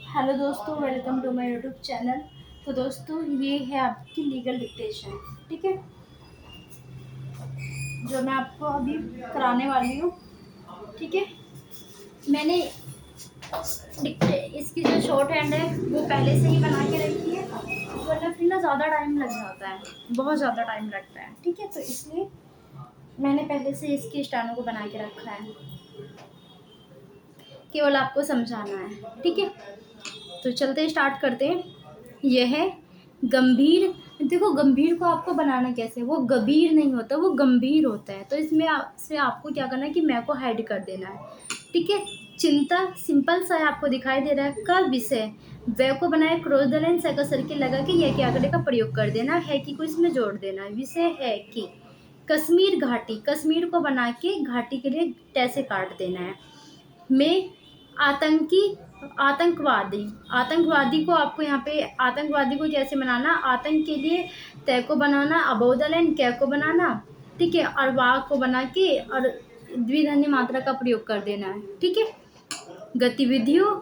Hello दोस्तों, welcome to my YouTube channel. तो दोस्तों, ये है आपकी लीगल डिक्टेशन, ठीक है, जो मैं आपको अभी कराने वाली हूँ। ठीक है, मैंने इसकी जो शॉर्ट हैंड है वो पहले से ही बना के रखी है, वरना फिर ना ज़्यादा टाइम लग जाता है, बहुत ज़्यादा टाइम लगता है। ठीक है, तो इसलिए मैंने पहले से इसकी स्टाइलों को बना के रखा है, केवल आपको समझाना है। ठीक है, तो चलते स्टार्ट करते हैं। यह है गंभीर। देखो, गंभीर को आपको बनाना कैसे, वो गंभीर नहीं होता, वो गंभीर होता है। तो इसमें से आपको क्या करना है कि मैं को हाइड कर देना है। ठीक है, चिंता सिंपल सा है, आपको दिखाई दे रहा है। का विषय वे को बनाए cross the line circle circle लगा के यह के आंकड़े का प्रयोग कर देना है कि को इसमें जोड़ देना है। विषय है कि कश्मीर घाटी, कश्मीर को बना के घाटी के लिए कैसे काट देना है। में आतंकी आतंकवादी, आतंकवादी को आपको यहाँ पे आतंकवादी को कैसे बनाना, आतंक के लिए तय को बनाना, अबोध लाइन कै को बनाना। ठीक है, और वाक को बना के और द्विधान्य मात्रा का प्रयोग कर देना है। ठीक है, गतिविधियों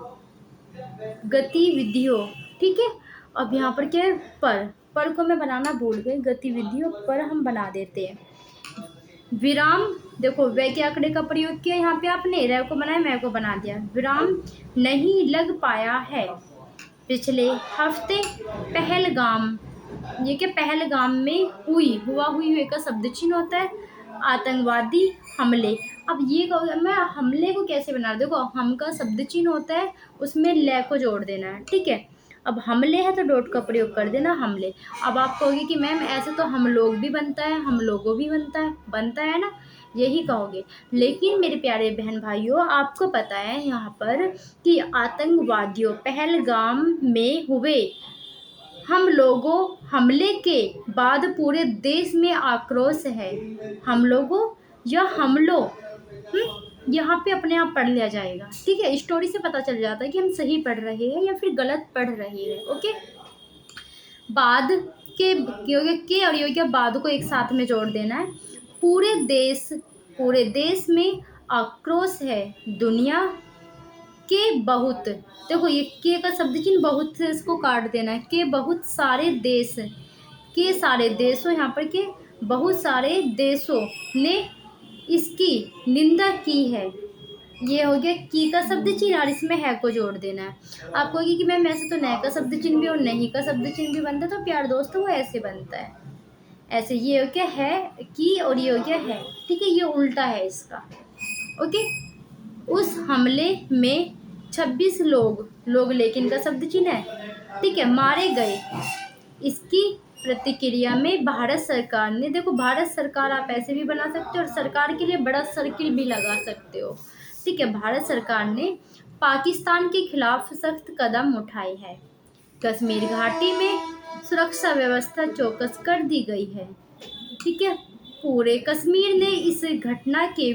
गतिविधियों ठीक है, अब यहाँ पर क्या है, पर को मैं बनाना भूल गई, गतिविधियों पर हम बना देते हैं। विराम, देखो वे के आंकड़े का प्रयोग किया, यहाँ पे आपने रे को बनाया, मैं को बना दिया। विराम नहीं लग पाया है। पिछले हफ्ते पहलगाम, ये क्या, पहलगाम में हुई का शब्द चिन्ह होता है आतंकवादी हमले। अब ये मैं हमले को कैसे बना, देखो हम का शब्द चिन्ह होता है, उसमें ले को जोड़ देना है। ठीक है, अब हमले है तो डॉट का प्रयोग कर देना, हमले। अब आप कहोगे कि मैम ऐसे तो हम लोग भी बनता है, हम लोगों भी बनता है ना, यही कहोगे। लेकिन मेरे प्यारे बहन भाइयों, आपको पता है यहाँ पर कि आतंकवादियों पहलगाम में हुए हम लोगों हमले के बाद पूरे देश में आक्रोश है। हम लोगों या हमलों, यहाँ पे अपने आप पढ़ लिया जाएगा। ठीक है, स्टोरी से पता चल जाता है कि हम सही पढ़ रहे हैं या फिर गलत पढ़ रहे हैं। ओके, बाद के और योग्य बाद को एक साथ में जोड़ देना है। पूरे देश में आक्रोश है, दुनिया के बहुत, देखो ये के का शब्द चिन्ह बहुत से, इसको काट देना है। के बहुत सारे देश, के सारे देशों, यहाँ पर के बहुत सारे देशों ने इसकी निंदा की है। ये हो गया की का शब्द चिन्ह और इसमें है को जोड़ देना है। आप कहोगे कि मैम ऐसे तो न का शब्द चिन्ह भी और नहीं का शब्द चिन्ह भी बनता है, तो प्यार दोस्तों वो ऐसे बनता है, ऐसे। ये हो गया है की और ये हो गया है। ठीक है, ये उल्टा है इसका। ओके, उस हमले में 26 लोग लेकिन का शब्द चिन्ह है। ठीक है, मारे गए। इसकी प्रतिक्रिया में भारत सरकार ने, देखो भारत सरकार आप ऐसे भी बना सकते हो और सरकार के लिए बड़ा सर्किल भी लगा सकते हो। ठीक है, भारत सरकार ने पाकिस्तान के खिलाफ सख्त कदम उठाए हैं। कश्मीर घाटी में सुरक्षा व्यवस्था चौकस कर दी गई है। ठीक है, पूरे कश्मीर ने इस घटना के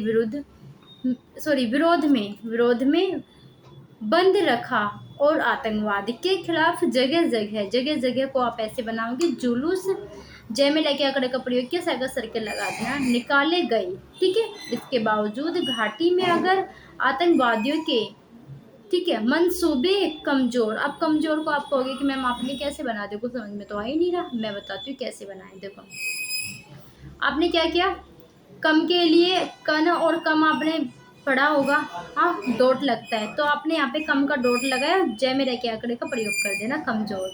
विरोध में बंद रखा और आतंकवाद के खिलाफ जगह जगह को आप ऐसे बनाओगे, जुलूस जय में लेके आंकड़े का प्रयोग किया, साइकिल सर्किल लगा देना, निकाले गए। ठीक है, इसके बावजूद घाटी में अगर आतंकवादियों के, ठीक है, मंसूबे कमजोर। अब कमजोर को आप कहोगे कि मैम आपने कैसे बना, देखो समझ में तो आ ही नहीं रहा, मैं बताती हूँ कैसे बनाए। देखो आपने क्या किया, कम के लिए कन और कम आपने पढ़ा होगा, हाँ डॉट लगता है, तो आपने यहाँ पे कम का डॉट लगाया, जय में रह के आंकड़े का प्रयोग कर देना, कमजोर।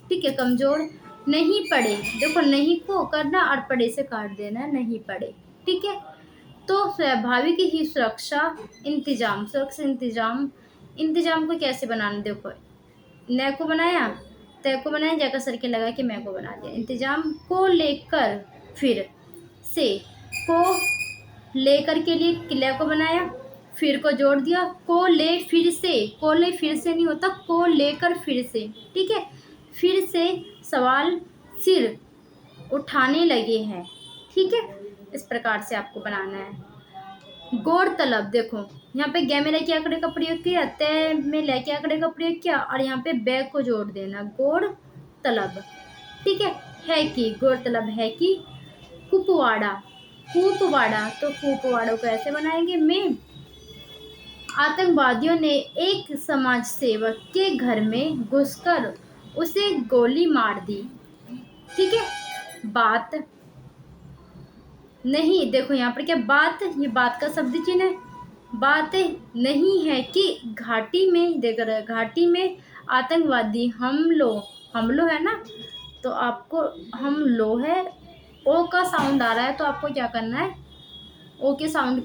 ठीक है, कमजोर नहीं पढ़े, देखो नहीं को करना और पढ़े से काट देना, नहीं पढ़े। ठीक है, तो स्वाभाविक ही सुरक्षा इंतजाम को कैसे बनाना, देखो न को बनाया, तय को बनाया, जगह सर्किल लगा के मैं को बना दिया। इंतजाम को लेकर फिर से, को लेकर के लिए किले को बनाया, फिर को जोड़ दिया, को ले फिर से नहीं होता, को लेकर फिर से। ठीक है, फिर से सवाल सिर उठाने लगे हैं। ठीक है, इस प्रकार से आपको बनाना है। गौरतलब, देखो यहाँ पे गे में लेके आंकड़े का प्रयोग किया, तय में लेके आंकड़े का प्रयोग किया और यहाँ पे बैग को जोड़ देना, गौरतलब। ठीक है कि गौरतलब है कि कुपवाड़ा, तो कुपवाड़ों को ऐसे बनाएंगे, में आतंकवादियों ने एक समाज सेवक के घर में घुसकर उसे गोली मार दी। ठीक है, बात नहीं, देखो यहाँ पर क्या बात, ये बात का शब्द चिन्ह है। बात नहीं है कि घाटी में, देख रहे घाटी में आतंकवादी हमलो है ना, तो आपको हमलो है, ओ का साउंड आ रहा है तो आपको क्या करना है, ओ के साउंड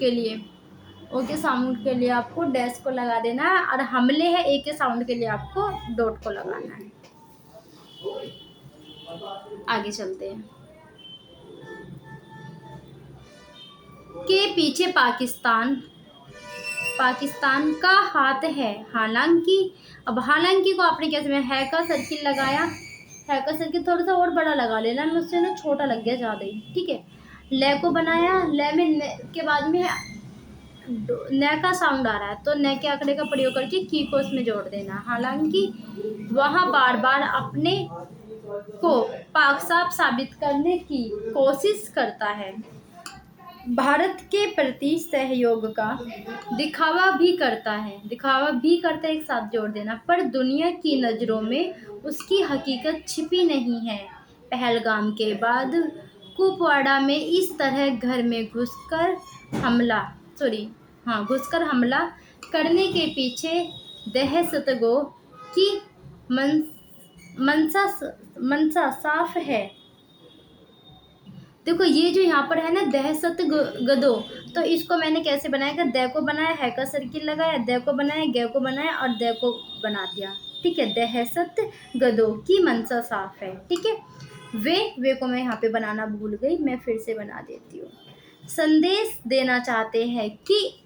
के लिए आपको डैश को लगा देना है, और हमले है ए के साउंड के लिए आपको डॉट को लगाना है। आगे चलते हैं। के पीछे पाकिस्तान का हाथ है। हालांकि, अब हालांकि को आपने कैसे में है का सर्किल लगाया, है का सर्किल थोड़ा सा और बड़ा लगा लेना, मुझसे ना छोटा लग गया ज़्यादा ही। ठीक है, ले को बनाया, ले में के बाद में न का साउंड आ रहा है तो न के आंकड़े का प्रयोग करके की को उसमें जोड़ देना। हालांकि वह बार बार अपने को पाक साफ साबित करने की कोशिश करता है, भारत के प्रति सहयोग का दिखावा भी करता है, एक साथ जोड़ देना, पर दुनिया की नज़रों में उसकी हकीकत छिपी नहीं है। पहलगाम के बाद कुपवाड़ा में इस तरह घर में घुसकर हमला करने के पीछे दहशतगर्दों की मंशा साफ है। देखो ये जो यहाँ पर है ना दहशत गदो, तो इसको मैंने कैसे बनाया, द को बनाया, है का सर्किल लगाया, द को बनाया, गे को बनाया और द को बना दिया। ठीक है, दहशत गदो की मंशा साफ है। ठीक है, वे को मैं यहाँ पे बनाना भूल गई, मैं फिर से बना देती हूँ। संदेश देना चाहते हैं कि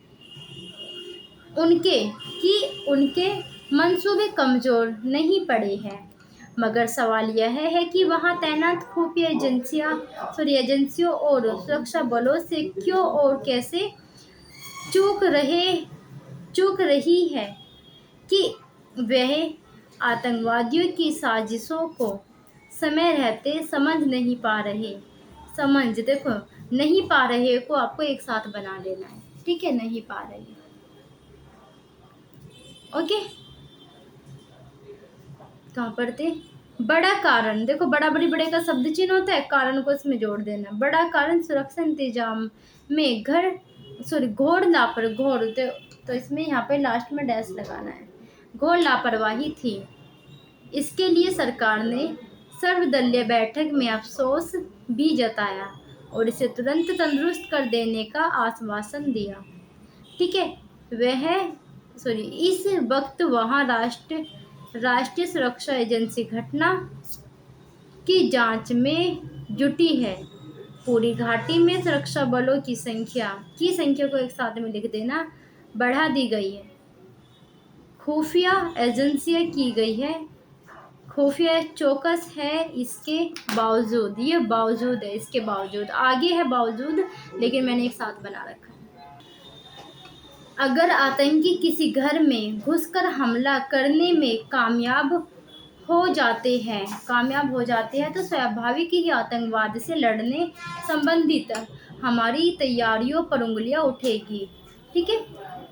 उनके मंसूबे कमजोर नहीं पड़े हैं, मगर सवाल यह है कि वहाँ तैनात खुफिया एजेंसियों और सुरक्षा बलों से क्यों और कैसे चूक रही है कि वह आतंकवादियों की साजिशों को समय रहते समझ नहीं पा रहे। देखो नहीं पा रहे को आपको एक साथ बना लेना है। ठीक है, नहीं पा रहे, ओके। कहाँ पर थे, बड़ा कारण, देखो बड़े का शब्द चिन्ह होता है, कारण को इसमें जोड़ देना। बड़ा कारण सुरक्षा इंतजाम में घोर तो इसमें यहाँ पे लास्ट में डैश लगाना है, घोर लापरवाही थी। इसके लिए सरकार ने सर्वदलीय बैठक में अफसोस भी जताया और इसे तुरंत तंदुरुस्त कर देने का आश्वासन दिया। ठीक है, इस वक्त वहाँ राष्ट्रीय सुरक्षा एजेंसी घटना की जांच में जुटी है। पूरी घाटी में सुरक्षा बलों की संख्या को एक साथ में लिख देना, बढ़ा दी गई है। खुफिया एजेंसियां की गई है, खुफिया चौकस है, इसके बावजूद, ये बावजूद है, इसके बावजूद आगे है बावजूद, लेकिन मैंने एक साथ बना रखा है। अगर आतंकी किसी घर में घुसकर हमला करने में कामयाब हो जाते हैं तो स्वाभाविक ही आतंकवाद से लड़ने संबंधित हमारी तैयारियों पर उंगलियां उठेगी। ठीक है,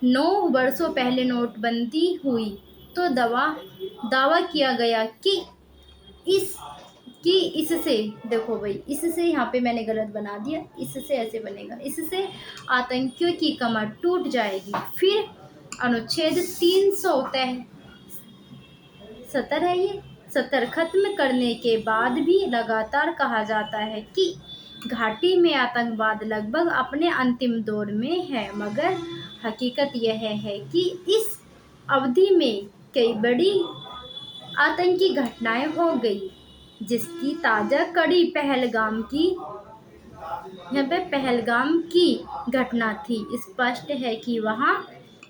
9 वर्षों पहले नोटबंदी हुई तो दावा किया गया कि इससे, देखो भाई इससे यहाँ पे मैंने गलत बना दिया, इससे ऐसे बनेगा, इससे आतंकियों की कमर टूट जाएगी। फिर अनुच्छेद 370 है, ये 70 खत्म करने के बाद भी लगातार कहा जाता है कि घाटी में आतंकवाद लगभग अपने अंतिम दौर में है, मगर हकीकत यह है कि इस अवधि में कई बड़ी आतंकी घटनाएं हो गई, जिसकी ताज़ा कड़ी पहलगाम की घटना थी। स्पष्ट है कि वहाँ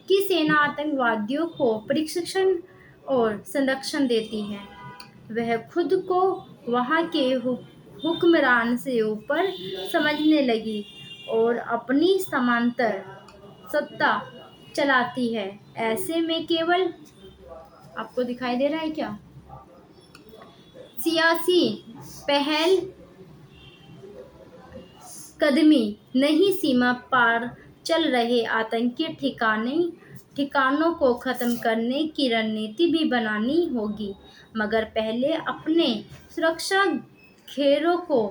की सेना आतंकवादियों को प्रशिक्षण और संरक्षण देती है। वह खुद को वहाँ के हुक्मरान से ऊपर समझने लगी और अपनी समांतर सत्ता चलाती है। ऐसे में केवल, आपको दिखाई दे रहा है क्या, सियासी पहल कदमी नहीं, सीमा पार चल रहे आतंकी ठिकाने ठिकानों को ख़त्म करने की रणनीति भी बनानी होगी, मगर पहले अपने सुरक्षा घेरों को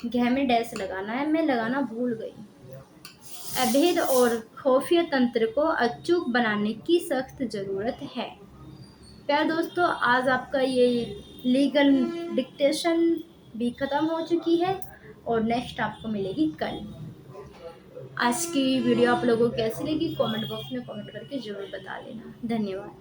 घेर में डैश लगाना है, मैं लगाना भूल गई। अभेद और खुफिया तंत्र को अचूक बनाने की सख्त ज़रूरत है। प्यारे दोस्तों, आज आपका ये लीगल डिक्टेशन भी ख़त्म हो चुकी है और नेक्स्ट आपको मिलेगी कल। आज की वीडियो आप लोगों को कैसी लगी कमेंट बॉक्स में कमेंट करके ज़रूर बता देना। धन्यवाद।